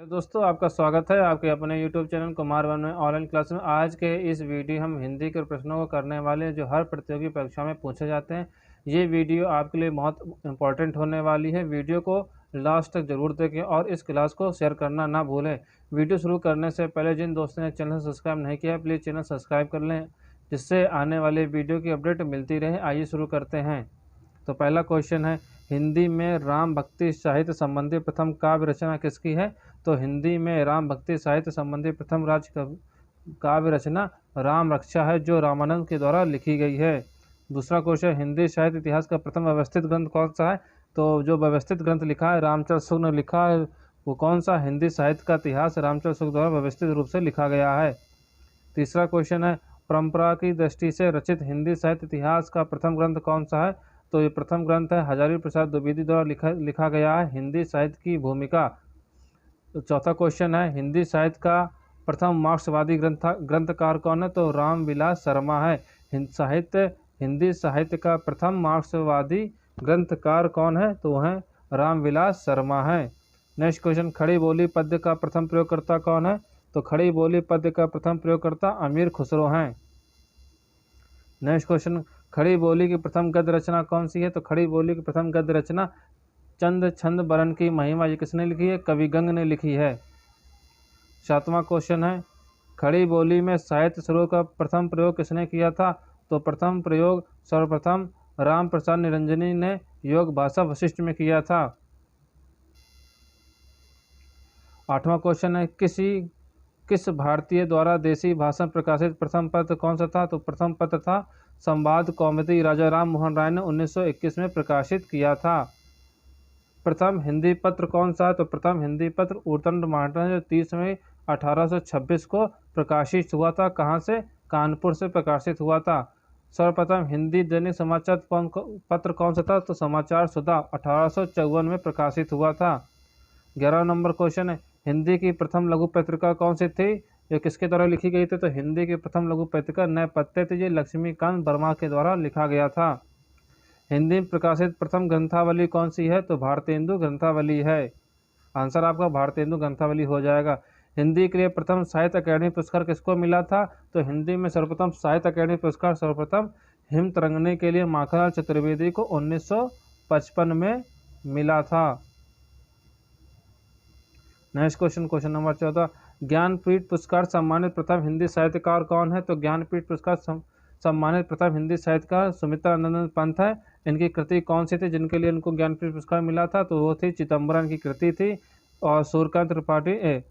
Hello दोस्तों, आपका स्वागत है आपके अपने यूट्यूब चैनल कुमार वन में ऑनलाइन क्लास में। आज के इस वीडियो हम हिंदी के प्रश्नों को करने वाले हैं जो हर प्रतियोगी परीक्षा में पूछे जाते हैं। ये वीडियो आपके लिए बहुत इंपॉर्टेंट होने वाली है। वीडियो को लास्ट तक जरूर देखें और इस क्लास को शेयर करना ना भूलें। वीडियो शुरू करने से पहले जिन दोस्तों ने चैनल सब्सक्राइब नहीं किया है प्लीज़ चैनल सब्सक्राइब कर लें, जिससे आने वाले वीडियो की अपडेट मिलती रहे। आइए शुरू करते हैं। तो पहला क्वेश्चन है, हिंदी में राम भक्ति साहित्य संबंधी प्रथम काव्य रचना किसकी है? तो हिंदी में राम भक्ति साहित्य संबंधी प्रथम काव्य रचना राम रक्षा है, जो रामानंद के द्वारा लिखी गई है। दूसरा क्वेश्चन, हिंदी साहित्य इतिहास का प्रथम व्यवस्थित ग्रंथ कौन सा है? तो जो व्यवस्थित ग्रंथ लिखा है रामचंद्र शुक्ल ने लिखा है, वो कौन सा? हिंदी साहित्य का इतिहास रामचंद्र शुक्ल द्वारा व्यवस्थित रूप से लिखा गया है। तीसरा क्वेश्चन है, परंपरा की दृष्टि से रचित हिंदी साहित्य इतिहास का प्रथम ग्रंथ कौन सा है? तो ये प्रथम ग्रंथ है हजारी प्रसाद द्विवेदी द्वारा लिखा गया है, हिंदी साहित्य की भूमिका। तो चौथा क्वेश्चन है, हिंदी साहित्य का प्रथम मार्क्सवादी ग्रंथकार कौन है? तो रामविलास शर्मा है। हिंदी साहित्य का प्रथम मार्क्सवादी ग्रंथकार कौन है? तो वह रामविलास शर्मा है। नेक्स्ट क्वेश्चन, खड़ी बोली पद्य का प्रथम प्रयोगकर्ता कौन है? तो खड़ी बोली पद्य का प्रथम प्रयोगकर्ता अमीर खुसरो हैं। नेक्स्ट क्वेश्चन, खड़ी बोली की प्रथम गद्य रचना कौन सी है? तो खड़ी बोली की प्रथम गद्य रचना चंद छंद बरन की महिमा, ये किसने लिखी है? कवि गंग ने लिखी है। सातवां क्वेश्चन है, खड़ी बोली में साहित्य स्वरूप का प्रथम प्रयोग किसने किया था? तो प्रथम प्रयोग सर्वप्रथम राम प्रसाद निरंजनी ने योग भाषा वशिष्ठ में किया था। आठवां क्वेश्चन है, किस भारतीय द्वारा देसी भाषा प्रकाशित प्रथम पत्र कौन सा था? तो प्रथम पत्र था संवाद कौमुदी, राजा राम मोहन राय ने 1921 में प्रकाशित किया था। प्रथम हिंदी पत्र कौन सा है? तो प्रथम हिंदी पत्र उर्तंड महाटन जो 30 मई 1826 को प्रकाशित हुआ था। कहाँ से? कानपुर से प्रकाशित हुआ था। सर्वप्रथम हिंदी दैनिक समाचार पत्र कौन सा था? तो समाचार सुधा 1854 में प्रकाशित हुआ था। 11 नंबर क्वेश्चन है, हिंदी की प्रथम लघु पत्रिका कौन सी थी? ये किसके द्वारा लिखी गई थी? तो हिंदी की प्रथम लघु पत्रिका नए पत्ते थी, ये लक्ष्मीकांत वर्मा के द्वारा लिखा गया था। हिंदी में प्रकाशित प्रथम ग्रंथावली कौन सी है? तो भारतेंदु ग्रंथावली है। आंसर आपका भारतेंदु ग्रंथावली हो जाएगा। हिंदी के लिए प्रथम साहित्य अकादमी पुरस्कार किसको मिला था? तो हिंदी में सर्वप्रथम साहित्य अकादमी पुरस्कार सर्वप्रथम हिम तरंगनी के लिए माखनलाल चतुर्वेदी को 1955 में मिला था। नेक्स्ट क्वेश्चन नंबर 14, ज्ञानपीठ पुरस्कार सम्मानित प्रथम हिंदी साहित्यकार कौन है? तो ज्ञानपीठ पुरस्कार सम्मानित प्रथम हिंदी साहित्यकार सुमित्रा नंदन पंत है। इनकी कृति कौन सी थी जिनके लिए इनको ज्ञानपीठ पुरस्कार मिला था? तो वो थी चिदम्बरम की कृति थी, और सूर्यकांत त्रिपाठी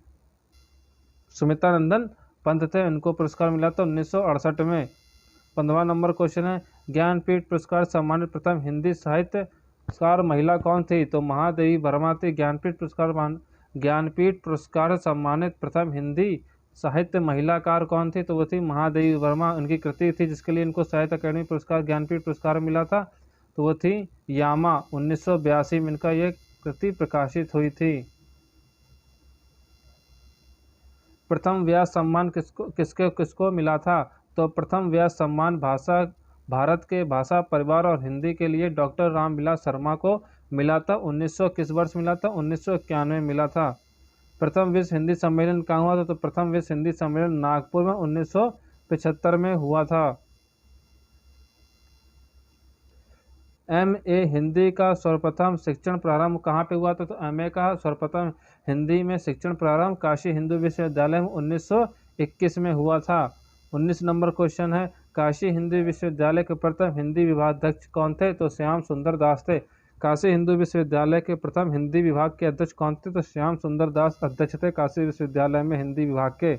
सुमित्रा नंदन पंत थे, इनको पुरस्कार मिला था 1968 में। 15वां नंबर क्वेश्चन है, ज्ञानपीठ पुरस्कार सम्मानित प्रथम हिंदी साहित्यकार महिला कौन थी? तो महादेवी वर्मा थी। ज्ञानपीठ पुरस्कार सम्मानित प्रथम हिंदी साहित्य महिलाकार कौन थी? तो वो थी महादेवी वर्मा। उनकी कृति थी जिसके लिए इनको साहित्य अकादमी पुरस्कार ज्ञानपीठ पुरस्कार मिला था, तो वो थी यामा। 1982 में इनका ये कृति प्रकाशित हुई थी। प्रथम व्यास सम्मान किसको मिला था? तो प्रथम व्यास सम्मान भारत के भाषा परिवार और हिंदी के लिए डॉक्टर रामविलास शर्मा को मिला था। 1900 किस वर्ष मिला था? 1991 में मिला था। प्रथम विश्व हिंदी सम्मेलन कहाँ हुआ था? तो प्रथम विश्व हिंदी सम्मेलन नागपुर में 1975 में हुआ था। MA हिंदी का सर्वप्रथम शिक्षण प्रारंभ कहाँ पे हुआ था? तो MA का सर्वप्रथम हिंदी में शिक्षण प्रारंभ काशी हिंदू विश्वविद्यालय में 1921 में हुआ था। 19 नंबर क्वेश्चन है, काशी हिंदू विश्वविद्यालय के प्रथम हिंदी विभागाध्यक्ष कौन थे? तो श्याम सुंदर दास थे। काशी हिंदू विश्वविद्यालय के प्रथम हिंदी विभाग के अध्यक्ष कौन थे? तो श्याम सुंदर दास अध्यक्ष थे काशी विश्वविद्यालय में हिंदी विभाग के।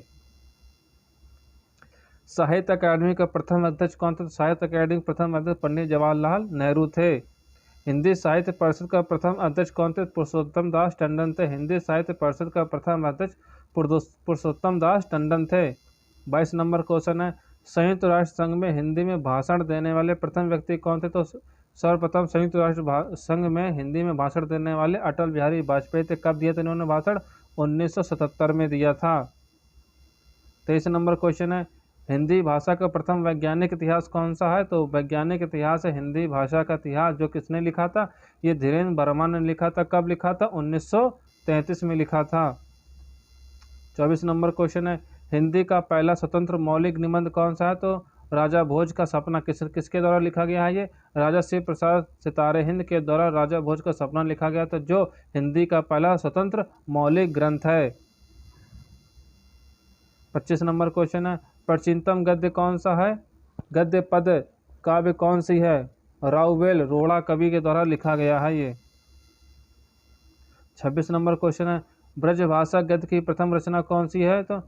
साहित्य अकादमी का प्रथम अध्यक्ष कौन थे? तो साहित्य अकादमी के प्रथम अध्यक्ष पंडित जवाहरलाल नेहरू थे। हिंदी साहित्य परिषद का प्रथम अध्यक्ष कौन थे? पुरुषोत्तम दास टंडन थे। हिंदी साहित्य परिषद का प्रथम अध्यक्ष पुरुषोत्तम दास टंडन थे। 22 नंबर क्वेश्चन है, संयुक्त राष्ट्र संघ में हिंदी में भाषण देने वाले प्रथम व्यक्ति कौन थे? तो सर्वप्रथम संयुक्त राष्ट्र संघ में हिंदी में भाषण देने वाले अटल बिहारी वाजपेयी थे। कब दिया था इन्होंने भाषण? 1977 में दिया था। 23 नंबर क्वेश्चन है, हिंदी भाषा का प्रथम वैज्ञानिक इतिहास कौन सा है? तो वैज्ञानिक इतिहास है हिंदी भाषा का इतिहास, जो किसने लिखा था? ये धीरेन्द्र वर्मा ने लिखा था। कब लिखा था? 1933 में लिखा था। 24 नंबर क्वेश्चन है, हिंदी का पहला स्वतंत्र मौलिक निबंध कौन सा है? तो राजा भोज का सपना किसके द्वारा लिखा गया है? ये राजा शिव प्रसाद सितारे हिंद के द्वारा राजा भोज का सपना लिखा गया था, जो हिंदी का पहला स्वतंत्र मौलिक ग्रंथ है। 25 नंबर क्वेश्चन है, प्राचीनतम गद्य कौन सा है? गद्य पद काव्य कौन सी है? राउवेल रोड़ा कवि के द्वारा लिखा गया है ये। 26 नंबर क्वेश्चन है, ब्रजभाषा गद्य की प्रथम रचना कौन सी है? तो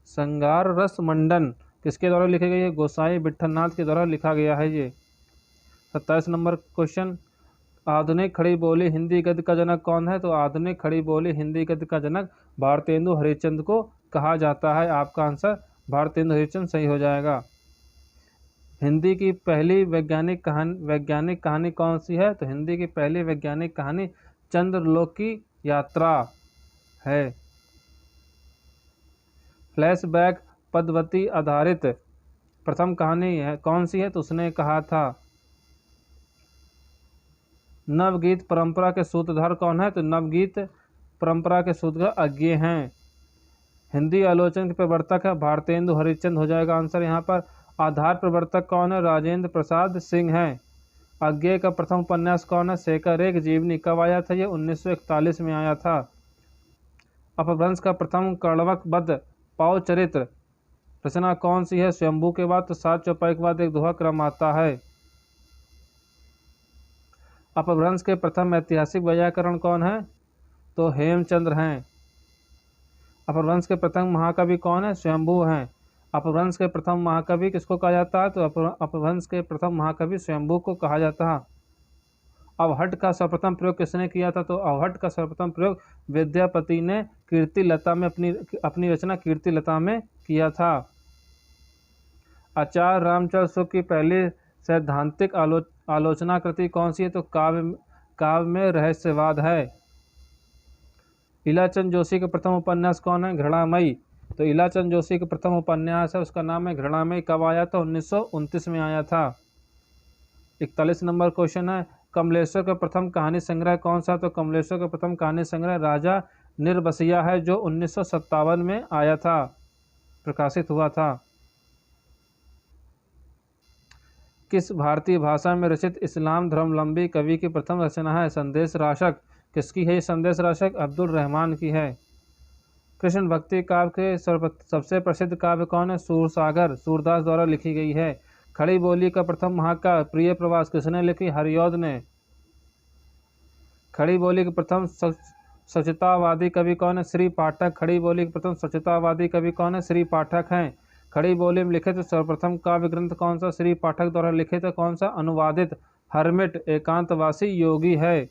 संगार रस मंडन किसके द्वारा लिखी गई है? गोसाई विठलनाथ के द्वारा लिखा गया है ये। 27 नंबर क्वेश्चन, आधुनिक खड़ी बोली हिंदी गद्य का जनक कौन है? तो आधुनिक खड़ी बोली हिंदी गद्य का जनक भारतेंदु हरिश्चंद्र को कहा जाता है। आपका आंसर भारतेंदु हरिश्चंद्र सही हो जाएगा। हिंदी की पहली वैज्ञानिक कहानी कौन सी है? तो हिंदी की पहली वैज्ञानिक कहानी चंद्रलोक की यात्रा है। फ्लैशबैक पद्धति आधारित प्रथम कहानी है कौन सी है? तो उसने कहा था। नवगीत परंपरा के सूत्रधार कौन है? तो नवगीत परंपरा के सूत्रधार अज्ञेय हैं। हिंदी आलोचना के प्रवर्तक है भारतेंदु हरिश्चंद्र हो जाएगा आंसर यहाँ पर। आधार प्रवर्तक कौन है? राजेंद्र प्रसाद सिंह हैं। अज्ञेय का प्रथम उपन्यास कौन है? शेखर एक जीवनी कब आया था? ये 1941 में आया था। अपभ्रंश का प्रथम कर्णवक पाव चरित्र रचना कौन सी है? स्वयंभू के बाद तो 7 चौपाई के बाद एक दोहा क्रम आता है। अपभ्रंश के प्रथम ऐतिहासिक व्याकरण कौन है? तो हेमचंद्र हैं। अपभ्रंश के प्रथम महाकवि कौन है? स्वयंभू हैं। अपभ्रंश के प्रथम महाकवि किसको कहा जाता है? तो अपभ्रंश के प्रथम महाकवि स्वयंभू को कहा जाता है। अवहट का सर्वप्रथम प्रयोग किसने किया था? तो अवहट का सर्वप्रथम प्रयोग विद्यापति ने कीर्तिलता में अपनी रचना कीर्तिलता में किया था। आचार्य रामचंद्र शुक्ल की पहली सैद्धांतिक आलोचना कृति कौन सी है? तो काव्य में रहस्यवाद है। इलाचंद जोशी का प्रथम उपन्यास कौन है? घृणामयी। तो इलाचंद जोशी का प्रथम उपन्यास है, उसका नाम है घृणामयी। कब आया था? 1929 में आया था। 41 नंबर क्वेश्चन है, कमलेश्वर का प्रथम कहानी संग्रह कौन सा? तो कमलेश्वर का प्रथम कहानी संग्रह राजा निर्बसिया है, जो 1957 में आया था, प्रकाशित हुआ था। किस भारतीय भाषा में रचित इस्लाम धर्मावलंबी कवि की प्रथम रचना है? संदेश राशक। किसकी है संदेश राशक? अब्दुल रहमान की है। कृष्ण भक्ति काव्य के सबसे प्रसिद्ध काव्य कौन है? सूरसागर सूरदास द्वारा लिखी गई है। खड़ी बोली का प्रथम महाकाव्य प्रिय प्रवास किसने लिखी? हरिऔध ने। खड़ी बोली के प्रथम सचेतावादी कवि कौन है? श्री पाठक। खड़ी बोली के प्रथम सचेतावादी कवि कौन है? श्री पाठक हैं। खड़ी बोली में लिखित सर्वप्रथम काव्य ग्रंथ कौन सा? श्री पाठक द्वारा लिखित कौन सा? अनुवादित हर्मिट एकांतवासी योगी है।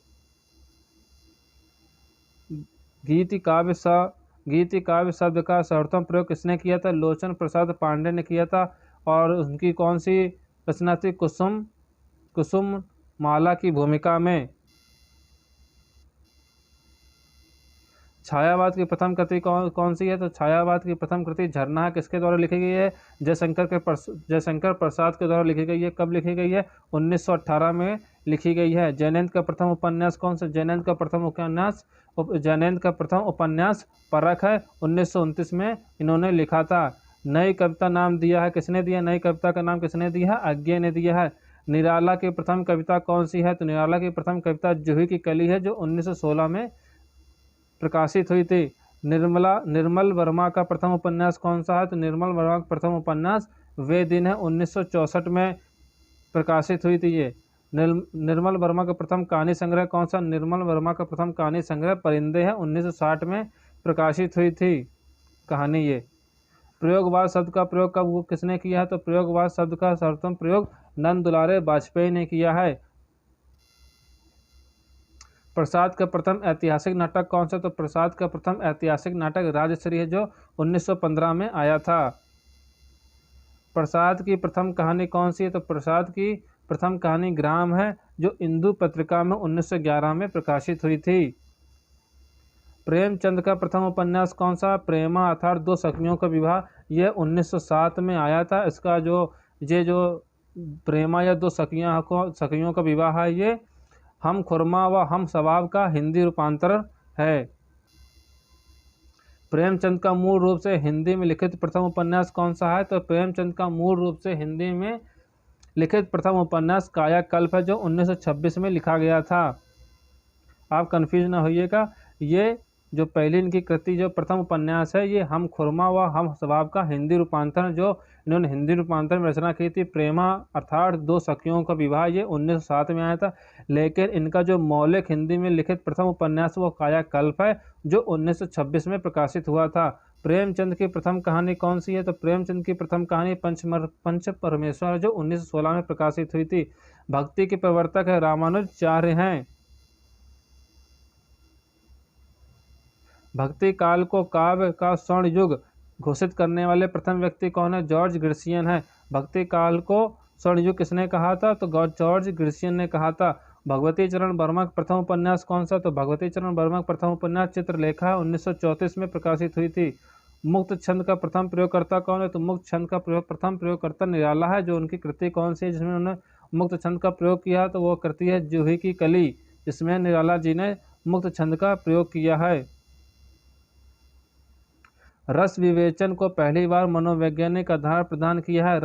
गीति काव्य शब्द का सर्वप्रथम प्रयोग किसने किया था? लोचन प्रसाद पांडे ने किया था। और उनकी कौन सी रचना थी? कुसुम माला की भूमिका में। छायावाद की प्रथम कृति कौन सी है? तो छायावाद की प्रथम कृति झरना है। किसके द्वारा लिखी गई है? जयशंकर प्रसाद के द्वारा लिखी गई है। कब लिखी गई है? 1918 में लिखी गई है। जैनेन्द्र का प्रथम उपन्यास कौन सा? जैनेन्द्र का प्रथम उपन्यास परख है, 1929 में इन्होंने लिखा था। नई कविता नाम दिया है किसने दिया? नई कविता का नाम किसने दिया है? अज्ञेय ने दिया है। निराला की प्रथम कविता कौन सी है? तो निराला की प्रथम कविता जूही की कली है, जो 1916 में प्रकाशित हुई थी। निर्मल वर्मा का प्रथम उपन्यास कौन सा है? तो निर्मल वर्मा का प्रथम उपन्यास वे दिन है, 1964 में प्रकाशित हुई थी ये। निर्मल वर्मा का प्रथम कहानी संग्रह कौन सा? निर्मल वर्मा का प्रथम कहानी संग्रह परिंदे है, 1960 में प्रकाशित हुई थी कहानी ये। प्रयोगवाद शब्द का प्रयोग कब किसने किया है? तो प्रयोगवाद शब्द का सर्वप्रथम प्रयोग नंद दुलारे वाजपेयी ने किया है। प्रसाद का प्रथम ऐतिहासिक नाटक कौन सा? तो प्रसाद का प्रथम ऐतिहासिक नाटक राजश्री है, जो 1915 में आया था। प्रसाद की प्रथम कहानी कौन सी है? तो प्रसाद की प्रथम कहानी ग्राम है, जो इंदु पत्रिका में 1911 में प्रकाशित हुई थी। प्रेमचंद का प्रथम उपन्यास कौन सा? प्रेमा अर्थात दो सखियों का विवाह, यह 1907 में आया था। इसका जो प्रेमा या दो सखियों का विवाह है, ये हम खुरमा व हम सवाब का हिंदी रूपांतरण है। प्रेमचंद का मूल रूप से हिंदी में लिखित प्रथम उपन्यास कौन सा है? तो प्रेमचंद का मूल रूप से हिंदी में लिखित प्रथम उपन्यास कायाकल्प है, जो 1926 में लिखा गया था। आप कंफ्यूज ना होइएगा, ये जो पहली इनकी कृति जो प्रथम उपन्यास है, ये हम खुरमा व हम स्वभाव का हिंदी रूपांतरण, जो इन्होंने हिंदी रूपांतरण में रचना की थी, प्रेमा अर्थात दो सखियों का विवाह, ये 1907 में आया था। लेकिन इनका जो मौलिक हिंदी में लिखित प्रथम उपन्यास वो कायाकल्प है, जो 1926 में प्रकाशित हुआ था। प्रेमचंद की प्रथम कहानी कौन सी है? तो प्रेमचंद की प्रथम कहानी पंच परमेश्वर, जो 1916 में प्रकाशित हुई थी। भक्ति के प्रवर्तक है रामानुजाचार्य हैं। भक्ति काल को काव्य का स्वर्ण युग घोषित करने वाले प्रथम व्यक्ति कौन है? जॉर्ज ग्रिशियन है। भक्ति काल को स्वर्ण युग किसने कहा था? तो जॉर्ज ग्रिशियन ने कहा था। भगवती चरण वर्मा का प्रथम उपन्यास कौन सा? तो भगवती चरण वर्मा का प्रथम उपन्यास चित्रलेखा 1934 में प्रकाशित हुई थी। मुक्त छंद का प्रथम प्रयोगकर्ता कौन है? तो मुक्त छंद का प्रथम प्रयोगकर्ता निराला है। जो उनकी कृति कौन सी है जिसमें उन्होंने मुक्त छंद का प्रयोग किया? तो वो कृति है जूही की कली, जिसमें निराला जी ने मुक्त छंद का प्रयोग किया है। रस विवेचन को पहली बार मनोवैज्ञानिक आधार प्रदान किया है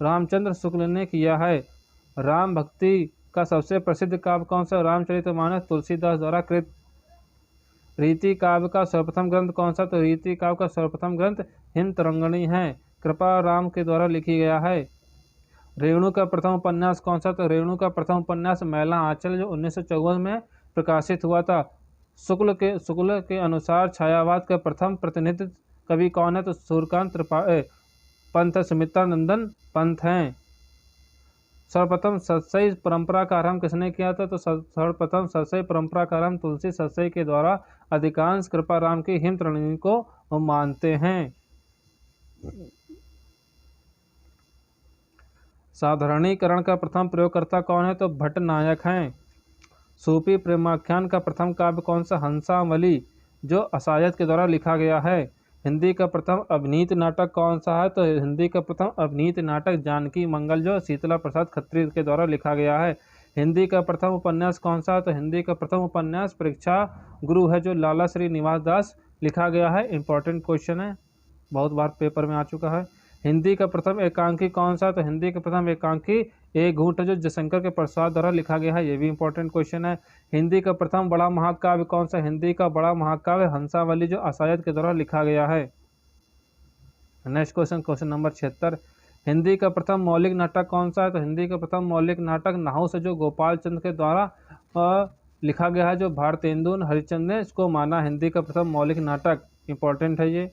रामचंद्र शुक्ल ने किया है। राम भक्ति का सबसे प्रसिद्ध काव्य कौन सा? रामचरितमानस तुलसीदास द्वारा कृत। रीति काव्य का सर्वप्रथम ग्रंथ कौन सा? तो रीति काव्य का सर्वप्रथम ग्रंथ हिमतरंगिणी है, कृपा राम के द्वारा लिखी गया है। रेणु का प्रथम उपन्यास कौन सा? तो रेणु का प्रथम उपन्यास मैला आंचल, जो 1954 में प्रकाशित हुआ था। शुक्ल के अनुसार छायावाद का प्रथम प्रतिनिधि कवि कौन है? तो सूर्यकांत पंत सुमित्रानंदन पंत हैं। सर्वप्रथम सतसई परंपरा का आरंभ किसने किया था? तो सर्वप्रथम सतसई परंपरा का आरंभ तुलसी सतसई के द्वारा अधिकांश कृपा राम की हिमतरंगिणी को मानते हैं। साधारणीकरण का प्रथम प्रयोगकर्ता कौन है? तो भट्टनायक हैं। सूफी प्रेमाख्यान का प्रथम काव्य कौन सा? हंसावली, जो असायत के द्वारा लिखा गया है। हिंदी का प्रथम अभिनीत नाटक कौन सा है? तो हिंदी का प्रथम अभिनीत नाटक जानकी मंगल, जो शीतला प्रसाद खत्री के द्वारा लिखा गया है। हिंदी का प्रथम उपन्यास कौन सा है? तो हिंदी का प्रथम उपन्यास परीक्षा गुरु है, जो लाला श्री निवास दास लिखा गया है। इंपॉर्टेंट क्वेश्चन है, बहुत बार पेपर में आ चुका है। हिंदी का प्रथम एकांकी कौन सा? तो हिंदी का प्रथम एकांकी एक घूंट है, जो जयशंकर के प्रसाद द्वारा लिखा गया है। ये भी इंपॉर्टेंट क्वेश्चन है। हिंदी का प्रथम बड़ा महाकाव्य कौन सा? हिंदी का बड़ा महाकाव्य हंसावली, जो असायत के द्वारा लिखा गया है। Next question, question number 76। Hindi का प्रथम मौलिक नाटक कौन सा है? तो हिंदी का प्रथम मौलिक नाटक नाहुस, जो गोपाल चंद्र के द्वारा लिखा गया है, जो भारतेंदु हरिश्चंद्र ने इसको माना हिंदी का प्रथम मौलिक नाटक। इंपॉर्टेंट है ये।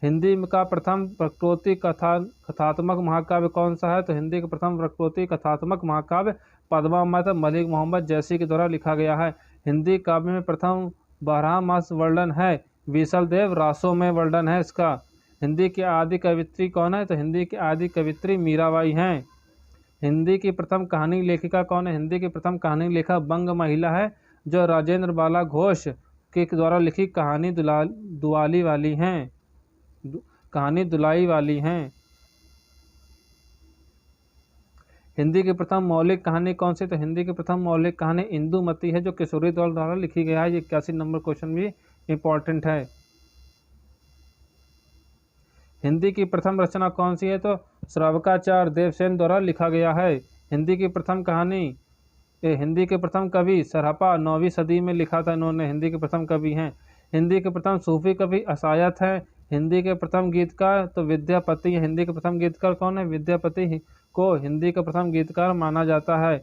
हिंदी का प्रथम प्रकृति कथात्मक महाकाव्य कौन सा है? तो हिंदी का प्रथम प्रकृति कथात्मक महाकाव्य पद्मावत मलिक मोहम्मद जैसी के द्वारा लिखा गया है। हिंदी काव्य में प्रथम 12 मास वर्णन है, विसल देव रासों में वर्णन है इसका। हिंदी की आदि कवित्री कौन है? तो हिंदी की आदि कवित्री मीराबाई हैं। हिंदी की प्रथम कहानी लेखिका कौन है? हिंदी की प्रथम कहानी लेखक बंग महिला है, जो राजेंद्र बाला घोष के द्वारा लिखी कहानी दुआली वाली हैं, कहानी दुलाई वाली हैं। हिंदी की प्रथम मौलिक कहानी कौन सी? तो हिंदी की प्रथम मौलिक कहानी इंदुमती है, जो किशोरी दौल द्वारा लिखी गया है। ये 81 नंबर क्वेश्चन भी इंपॉर्टेंट है। हिंदी की प्रथम रचना कौन सी है? तो श्रावकाचार्य देवसेन द्वारा लिखा गया है। हिंदी की प्रथम कहानी हिंदी के प्रथम कवि सरहपा 9वीं सदी में लिखा था इन्होंने। हिंदी के प्रथम कवि हैं। हिंदी के प्रथम सूफी कवि असायत हैं। हिंदी के प्रथम गीतकार तो विद्यापति। हिंदी के प्रथम गीतकार कौन है? विद्यापति को हिंदी का प्रथम गीतकार माना जाता है।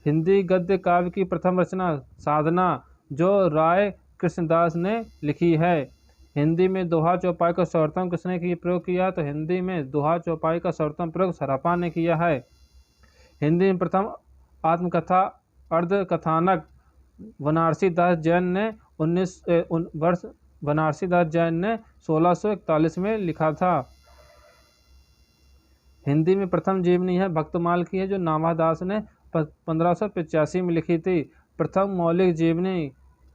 हिंदी गद्य काव्य की प्रथम रचना साधना, जो राय कृष्णदास ने लिखी है। हिंदी में दोहा चौपाई का सर्वोत्तम किसने प्रयोग किया? तो हिंदी में दोहा चौपाई का सर्वोत्तम प्रयोग सरहपा ने किया है। हिंदी में प्रथम आत्मकथा अर्ध कथानक बनारसी दास जैन ने 1641 में लिखा था। हिंदी में प्रथम जीवनी है भक्तमाल की है, जो नामादास ने 1585 में लिखी थी। प्रथम मौलिक जीवनी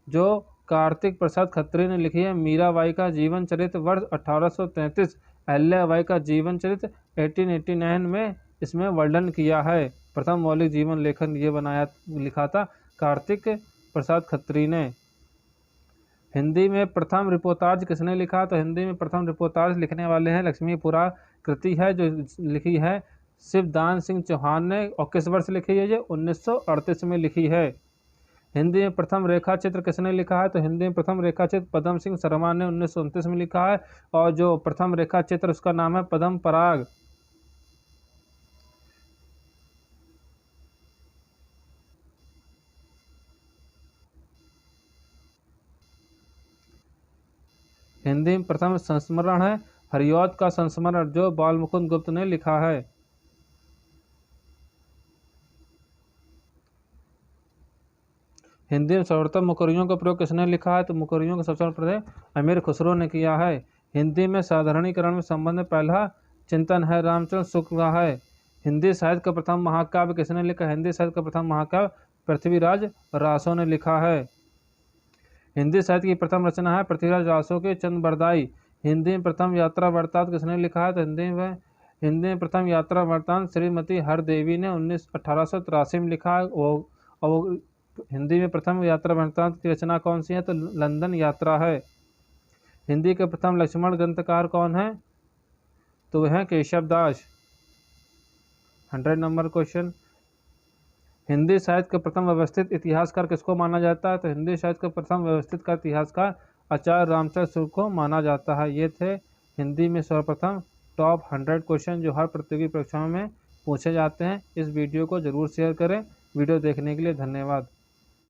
जो कार्तिक प्रसाद खत्री ने लिखी है, मीराबाई का जीवन चरित्र वर्ष 1833, अहल्याबाई का जीवन चरित्र 1889 में इसमें वर्णन किया है। प्रथम मौलिक जीवन लेखन ये लिखा था कार्तिक प्रसाद खत्री ने। हिंदी में प्रथम रिपोर्ताज किसने लिखा? तो हिंदी में प्रथम रिपोर्ताज लिखने वाले हैं लक्ष्मीपुरा कृति है जो लिखी है शिवदान सिंह चौहान ने। और किस वर्ष लिखी है? ये 1938 में लिखी है। हिंदी में प्रथम रेखा चित्र किसने लिखा है? तो हिंदी में प्रथम रेखा चित्र पद्म सिंह शर्मा ने 1929 में लिखा है। और जो प्रथम रेखा चित्र उसका नाम है पद्म पराग। हिंदी में प्रथम संस्मरण है हरिऔध का संस्मरण जो बालमुकुंद गुप्त ने लिखा है। हिंदी में सर्वोत्तम मुकर्रियों का प्रयोग किसने लिखा है? तो मुकर्रियों का सबसे प्रयोग अमीर खुसरो ने किया है। हिंदी में साधारणीकरण में संबंध पहला चिंतन है रामचंद्र शुक्ल का है। हिंदी साहित्य का प्रथम महाकाव्य किसने लिखा? हिंदी साहित्य का प्रथम महाकाव्य पृथ्वीराज रासो ने लिखा है। हिंदी साहित्य की प्रथम रचना है पृथ्वीराज रासो के चंद बरदाई। हिंदी में प्रथम यात्रा वृत्तांत किसने लिखा है? तो हिंदी में प्रथम यात्रा वृत्तांत श्रीमती हरदेवी ने 1883 में लिखा है। वो हिंदी में प्रथम यात्रा वृत्तांत की रचना कौन सी है? तो लंदन यात्रा है। हिंदी के प्रथम लक्ष्मण ग्रंथकार कौन है? तो वह है केशव दास। 100 नंबर क्वेश्चन। हिंदी साहित्य का प्रथम व्यवस्थित इतिहासकार किसको माना जाता है? तो हिंदी साहित्य का प्रथम व्यवस्थित का इतिहासकार आचार्य रामचंद्र शुक्ल को माना जाता है। ये थे हिंदी में सर्वप्रथम टॉप 100 क्वेश्चन जो हर प्रतियोगी परीक्षाओं में पूछे जाते हैं। इस वीडियो को जरूर शेयर करें। वीडियो देखने के लिए धन्यवाद।